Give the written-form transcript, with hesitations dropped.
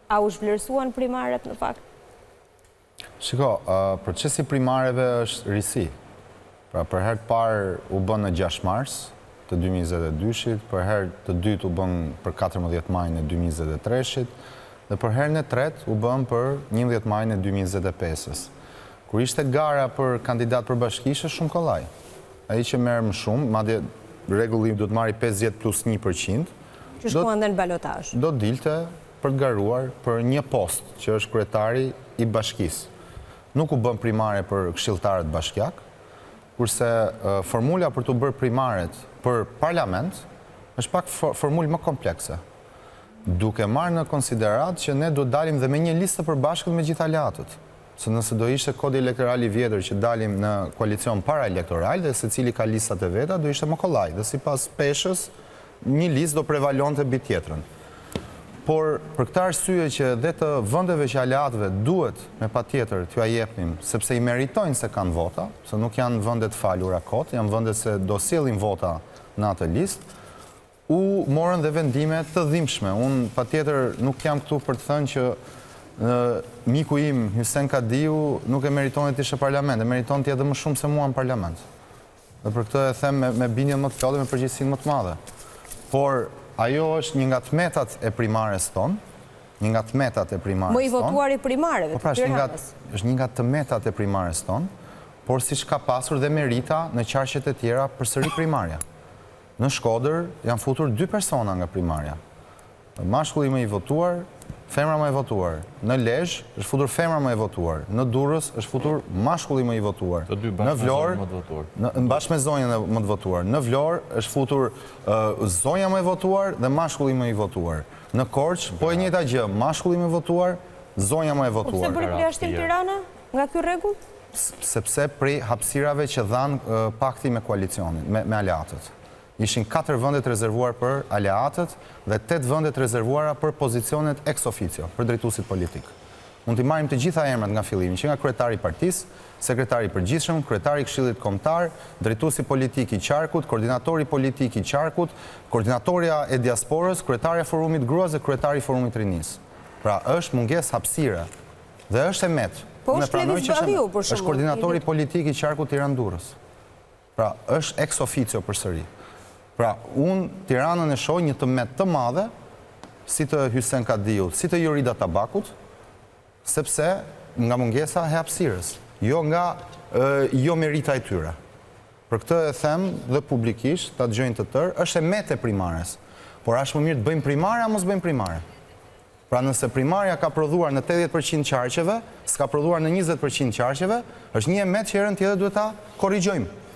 A u zhvlerësuan primaret në fakt? Shiko, procesi primareve është risi. Pra për herë të parë u bën në 6 mars të 2022-shit, për herë të dytë u bën për 14 maj në 2023-shit, dhe për herën e tretë u bën për 11 maj në 2025-s. Kur ishte gara për kandidat për bashkishë, shumë kollaj. Ai që merr më shumë, madje rregulli do të marri 50+1%, që shkuan dhe në balotazh. Do dilte për të garuar për një post që është kryetari i bashkisë. Nuk u bën primare për këshilltarët bashkiak, kurse formula për të bërë primaret për parlament është pak formulë më komplekse. Duke marrë në konsiderat që ne do dalim dhe me një listë përbashkët me gjithë aleatët. Se nëse do ishte kodi elektoral i vjetër që dalim në koalicion para elektoral dhe se cili ka listat e veta, do ishte më kollaj. Dhe si pas peshës, një listë do prevalon të bit tjetrën. Por për këtë arsye që dhe të vëndeve që aleatëve duhet me pa tjetër t'ju ajepnim, sepse i meritojnë se kanë vota, se nuk janë vëndet falura kot, janë vëndet se do sjellin vota në atë listë, u morën dhe vendime të dhimbshme. Unë pa tjetër nuk jam këtu për të thënë që miku im, Hysen Kadiu, nuk e meriton të ishe parlament, e meriton të jetë më shumë se mua në parlament. Dhe për këtë e them me bindjen më të plot dhe me përgjegjësinë më të madhe. Por ajo është një nga tmetat e primares tonë, një nga tmetat e primares tonë. Më i votuar i primareve të Tiranës. është një nga tmetat e primares tonë, por siç ka pasur dhe merita në qarqet e tjera përsëri primarja. Në Shkodër janë futur 2 persona nga primarja. Mashkulli më i votuar, femra më e votuar. Në Lezhë është futur femra më e votuar. Në Durrës është futur mashkulli më i votuar. Në Vlorë, bashkë me zonjën më të votuar. Në Vlorë është futur zonja më e votuar dhe mashkulli më i votuar. Në Korçë, po e njëjta gjë, mashkulli më i votuar, zonja më e votuar. Pse bëri përjashtim Tirana nga ky rregull? Sepse prej hapësirave që dhanë pakti me koalicionin, me aleatët. Ishin 4 vëndet rezervuar për aleatët dhe 8 vëndet rezervuara për pozicionet ex officio, për drejtuesit politik. Mund t'i marrim të gjitha emrat nga fillimi, që nga kryetari i partisë, sekretari i përgjithshëm, kryetari i Këshillit Kombëtar, drejtuesi politik i qarkut, koordinatori politik i qarkut, koordinatoria e diasporës, kryetaria e forumit gruas dhe kryetari i forumit rinisë. Pra është mungesë hapësire dhe është e met. Po është Levis Badhiu, për shembull. Është koordinatori politik i qarkut Tiranë-Durrës. Pra është ex officio përsëri. Pra, unë Tiranën e shoh një tëmet të madhe, si të Hysen Kadiut, si të Jorida Tabakut, sepse nga mungesa e hapësirës, jo nga jo merita e tyre. Për këtë e them dhe publikisht, ta dëgjojnë të tërë, është e met e primares. Por është më mirë të bëjmë primare, a mos bëjmë primare. Pra nëse primarja ka prodhuar në 80% qarqeve, s'ka prodhuar në 20% qarqeve, është një e met që herën tjetër duhet ta korrigjojmë.